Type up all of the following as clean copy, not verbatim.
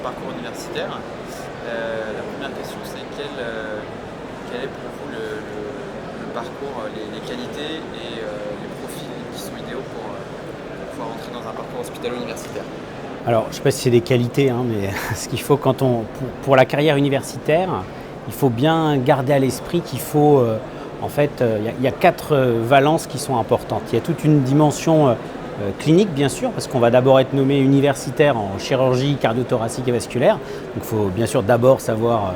parcours universitaire. La première question, c'est quel est pour vous le parcours, les qualités et les profils qui sont idéaux pour pouvoir entrer dans un parcours hospitalo-universitaire? Alors, je ne sais pas si c'est des qualités, mais ce qu'il faut pour la carrière universitaire, il faut bien garder à l'esprit qu'il faut, il y a 4 valences qui sont importantes. Il y a toute une dimension clinique, bien sûr, parce qu'on va d'abord être nommé universitaire en chirurgie cardio-thoracique et vasculaire. Donc, il faut bien sûr d'abord savoir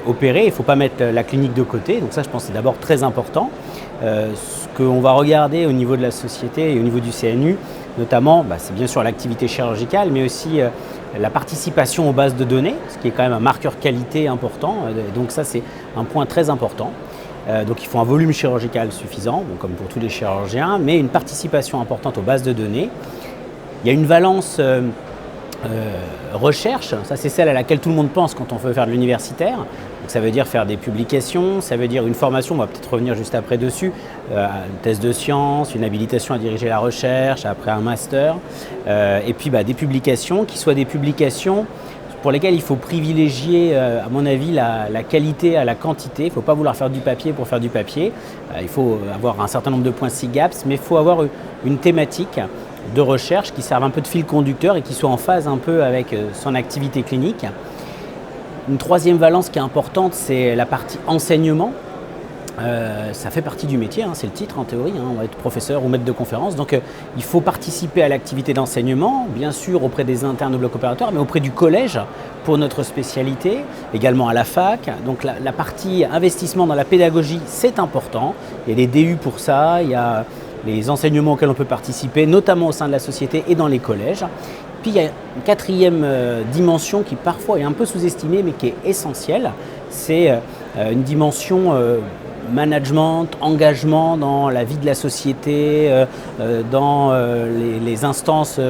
opérer. Il ne faut pas mettre la clinique de côté. Donc ça, je pense que c'est d'abord très important. Ce qu'on va regarder au niveau de la société et au niveau du CNU, notamment, c'est bien sûr l'activité chirurgicale, mais aussi la participation aux bases de données, ce qui est quand même un marqueur qualité important. Donc ça, c'est un point très important. Donc il faut un volume chirurgical suffisant, comme pour tous les chirurgiens, mais une participation importante aux bases de données. Il y a une valence recherche, ça c'est celle à laquelle tout le monde pense quand on veut faire de l'universitaire. Donc ça veut dire faire des publications, ça veut dire une formation, on va peut-être revenir juste après dessus, une thèse de sciences, une habilitation à diriger la recherche, après un master, et puis des publications qui soient des publications pour lesquelles il faut privilégier, à mon avis, la qualité à la quantité. Il ne faut pas vouloir faire du papier pour faire du papier. Il faut avoir un certain nombre de points SIGAPS, mais il faut avoir une thématique de recherche qui serve un peu de fil conducteur et qui soit en phase un peu avec son activité clinique. Une troisième valence qui est importante, c'est la partie enseignement. Ça fait partie du métier, c'est le titre en théorie, on va être professeur ou maître de conférence. Donc il faut participer à l'activité d'enseignement, bien sûr auprès des internes au bloc opératoire, mais auprès du collège pour notre spécialité, également à la fac. Donc la partie investissement dans la pédagogie, c'est important. Il y a des DU pour ça, il y a les enseignements auxquels on peut participer, notamment au sein de la société et dans les collèges. Puis il y a une quatrième dimension qui parfois est un peu sous-estimée mais qui est essentielle, c'est une dimension management, engagement dans la vie de la société, dans les instances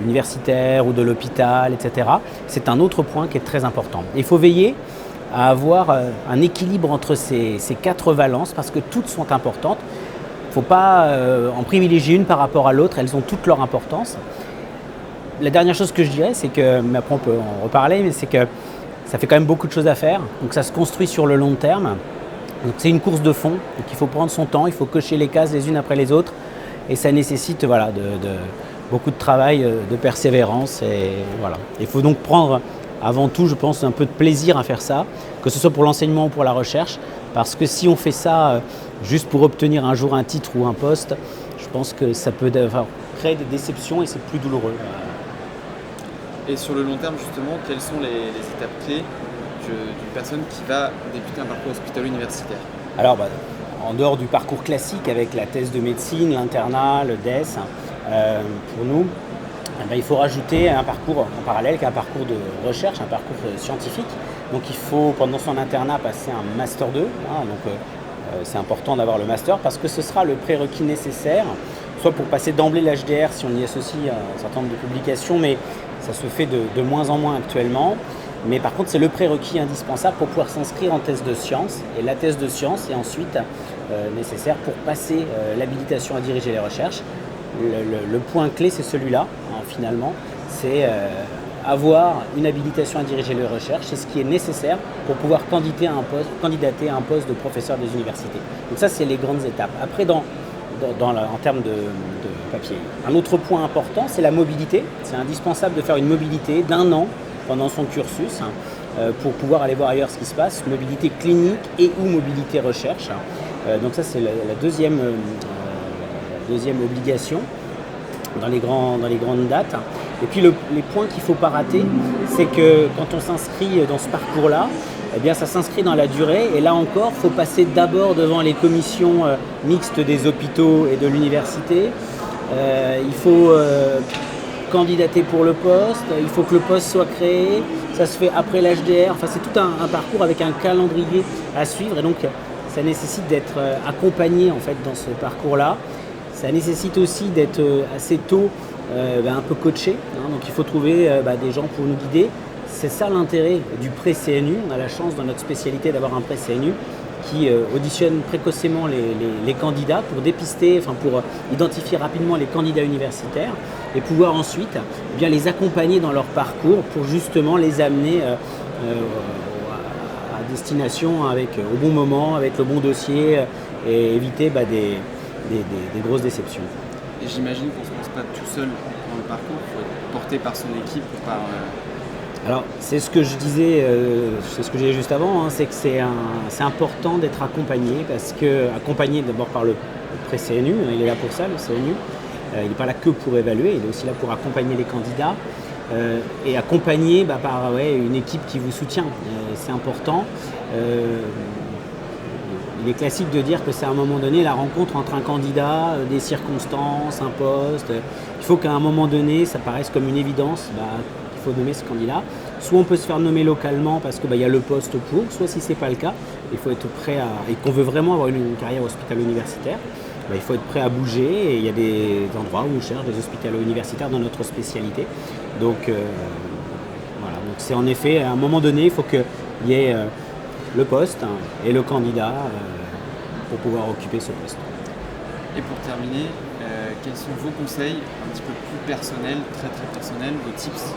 universitaires ou de l'hôpital, etc. C'est un autre point qui est très important. Il faut veiller à avoir un équilibre entre ces 4 valences parce que toutes sont importantes. Il ne faut pas en privilégier une par rapport à l'autre, elles ont toutes leur importance. La dernière chose que je dirais, c'est que, mais après on peut en reparler, mais c'est que ça fait quand même beaucoup de choses à faire, donc ça se construit sur le long terme. Donc c'est une course de fond, donc il faut prendre son temps, il faut cocher les cases les unes après les autres, et ça nécessite beaucoup de travail, de persévérance, et voilà. Il faut donc prendre avant tout, je pense, un peu de plaisir à faire ça, que ce soit pour l'enseignement ou pour la recherche, parce que si on fait ça juste pour obtenir un jour un titre ou un poste, je pense que ça peut créer des déceptions et c'est plus douloureux. Et sur le long terme, justement, quelles sont les étapes clés d'une personne qui va débuter un parcours hospitalo-universitaire? Alors, en dehors du parcours classique avec la thèse de médecine, l'internat, le DES, pour nous, il faut rajouter un parcours en parallèle, qui est un parcours de recherche, un parcours scientifique. Donc il faut, pendant son internat, passer un Master 2. C'est important d'avoir le Master parce que ce sera le prérequis nécessaire, soit pour passer d'emblée l'HDR si on y associe un certain nombre de publications, mais ça se fait de moins en moins actuellement. Mais par contre, c'est le prérequis indispensable pour pouvoir s'inscrire en thèse de sciences. Et la thèse de sciences est ensuite nécessaire pour passer l'habilitation à diriger les recherches. Le point clé, c'est celui-là, finalement. C'est avoir une habilitation à diriger les recherches. C'est ce qui est nécessaire pour pouvoir candidater à un poste de professeur des universités. Donc ça, c'est les grandes étapes. Après, en termes de papier. Un autre point important, c'est la mobilité. C'est indispensable de faire une mobilité d'1 an pendant son cursus pour pouvoir aller voir ailleurs ce qui se passe, mobilité clinique et ou mobilité recherche. Donc ça, c'est la deuxième obligation dans les grandes dates. Et puis les points qu'il ne faut pas rater, c'est que quand on s'inscrit dans ce parcours-là, eh bien, ça s'inscrit dans la durée. Et là encore, il faut passer d'abord devant les commissions mixtes des hôpitaux et de l'université. Il faut candidater pour le poste, il faut que le poste soit créé, ça se fait après l'HDR, enfin c'est tout un parcours avec un calendrier à suivre et donc ça nécessite d'être accompagné en fait dans ce parcours-là. Ça nécessite aussi d'être assez tôt un peu coaché, donc il faut trouver des gens pour nous guider. C'est ça l'intérêt du pré-CNU, on a la chance dans notre spécialité d'avoir un pré-CNU qui auditionne précocement les candidats pour dépister, pour identifier rapidement les candidats universitaires et pouvoir ensuite bien les accompagner dans leur parcours pour justement les amener à destination au bon moment, avec le bon dossier et éviter des grosses déceptions. Et j'imagine qu'on ne se lance pas tout seul dans le parcours, il faut être porté par son équipe ou par... Alors, c'est ce que je disais, juste avant, hein, c'est que c'est important d'être accompagné, accompagné d'abord par le pré-CNU, hein, il est là pour ça, le CNU, il n'est pas là que pour évaluer, il est aussi là pour accompagner les candidats et accompagné par une équipe qui vous soutient, c'est important. Il est classique de dire que c'est à un moment donné la rencontre entre un candidat, des circonstances, un poste. Il faut qu'à un moment donné, ça paraisse comme une évidence qu'il faut nommer ce candidat. Soit on peut se faire nommer localement parce qu'il y a le poste pour, soit si ce n'est pas le cas, il faut être prêt et qu'on veut vraiment avoir une carrière hospitalo-universitaire, il faut être prêt à bouger et il y a des endroits où on cherche des hospitalo-universitaires dans notre spécialité. Donc voilà, donc c'est en effet à un moment donné, il faut qu'il y ait le poste et le candidat pour pouvoir occuper ce poste. Et pour terminer, quels sont vos conseils un petit peu plus personnels, très très personnels, vos tips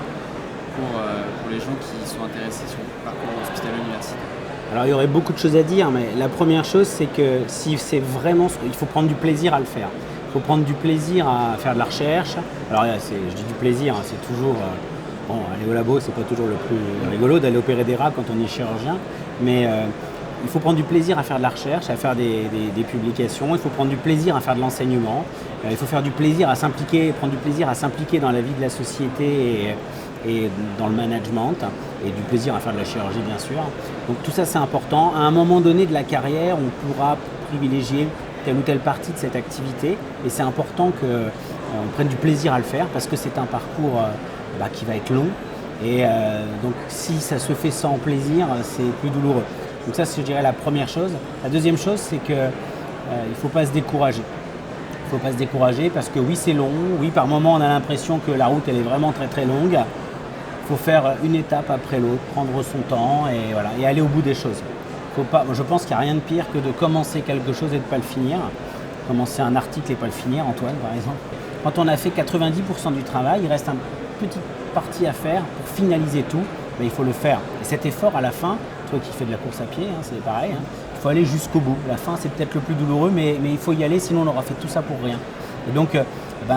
pour les gens qui sont intéressés sur le parcours hospitalo-universitaire? Alors il y aurait beaucoup de choses à dire, mais la première chose c'est que si c'est vraiment, il faut prendre du plaisir à le faire. Il faut prendre du plaisir à faire de la recherche. Alors je dis du plaisir, hein, c'est toujours... aller au labo, c'est pas toujours le plus rigolo d'aller opérer des rats quand on est chirurgien, mais il faut prendre du plaisir à faire de la recherche, à faire des publications, il faut prendre du plaisir à faire de l'enseignement, il faut faire du plaisir à s'impliquer, prendre du plaisir à s'impliquer dans la vie de la société et dans le management, et du plaisir à faire de la chirurgie bien sûr. Donc tout ça c'est important. À un moment donné de la carrière, on pourra privilégier telle ou telle partie de cette activité, et c'est important qu'on prenne du plaisir à le faire parce que c'est un parcours qui va être long et donc si ça se fait sans plaisir, c'est plus douloureux. Donc ça c'est je dirais la première chose. La deuxième chose c'est que il ne faut pas se décourager. Il ne faut pas se décourager parce que oui c'est long, oui par moment on a l'impression que la route elle est vraiment très très longue. Il faut faire une étape après l'autre, prendre son temps et aller au bout des choses. Je pense qu'il n'y a rien de pire que de commencer quelque chose et de ne pas le finir. Commencer un article et pas le finir, Antoine par exemple. Quand on a fait 90% du travail, il reste une petite partie à faire pour finaliser tout, mais il faut le faire. Et cet effort à la fin, toi qui fais de la course à pied, c'est pareil, il faut aller jusqu'au bout. La fin c'est peut-être le plus douloureux, mais il faut y aller, sinon on aura fait tout ça pour rien. Et donc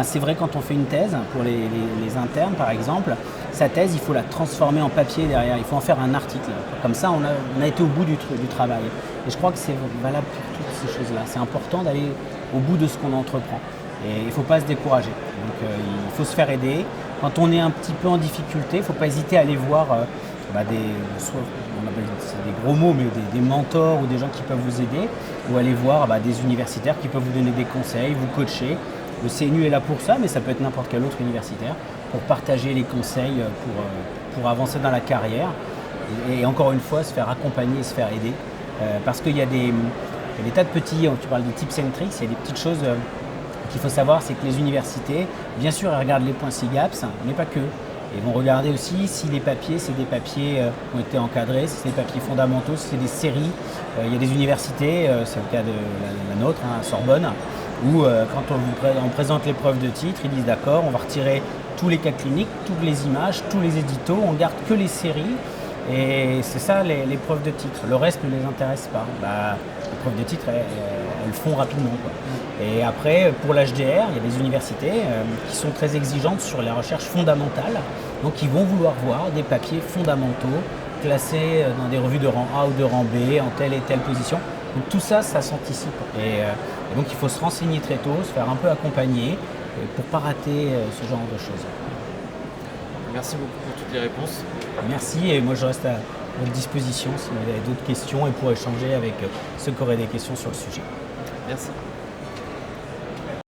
c'est vrai quand on fait une thèse, pour les internes par exemple, sa thèse il faut la transformer en papier derrière, il faut en faire un article. Comme ça on a été au bout du travail. Et je crois que c'est valable pour toutes ces choses-là. C'est important d'aller au bout de ce qu'on entreprend. Et il ne faut pas se décourager. Donc il faut se faire aider. Quand on est un petit peu en difficulté, il ne faut pas hésiter à aller voir on appelle c'est des gros mots, mais des mentors ou des gens qui peuvent vous aider, ou aller voir des universitaires qui peuvent vous donner des conseils, vous coacher. Le CNU est là pour ça, mais ça peut être n'importe quel autre universitaire, pour partager les conseils, pour avancer dans la carrière. Et encore une fois, se faire accompagner et se faire aider. Parce qu'il y a des tas de petits, tu parles de tips and tricks, il y a des petites choses qu'il faut savoir, c'est que les universités, bien sûr, elles regardent les points SIGAPS, mais pas que. Ils vont regarder aussi si les papiers, c'est des papiers qui ont été encadrés, si c'est des papiers fondamentaux, si c'est des séries. Il y a des universités, c'est le cas de la nôtre, à Sorbonne, où quand on présente l'épreuve de titre, ils disent d'accord, on va retirer tous les cas cliniques, toutes les images, tous les éditos, on garde que les séries. Et c'est ça l'épreuve de titre. Le reste ne les intéresse pas. L'épreuve de titre, elles font rapidement, quoi. Et après, pour l'HDR, il y a des universités qui sont très exigeantes sur la recherche fondamentale. Donc ils vont vouloir voir des papiers fondamentaux classés dans des revues de rang A ou de rang B, en telle et telle position. Donc tout ça, ça s'anticipe. Et donc il faut se renseigner très tôt, se faire un peu accompagner pour ne pas rater ce genre de choses. Merci beaucoup pour toutes les réponses. Merci, et moi je reste à votre disposition si vous avez d'autres questions et pour échanger avec ceux qui auraient des questions sur le sujet. Merci.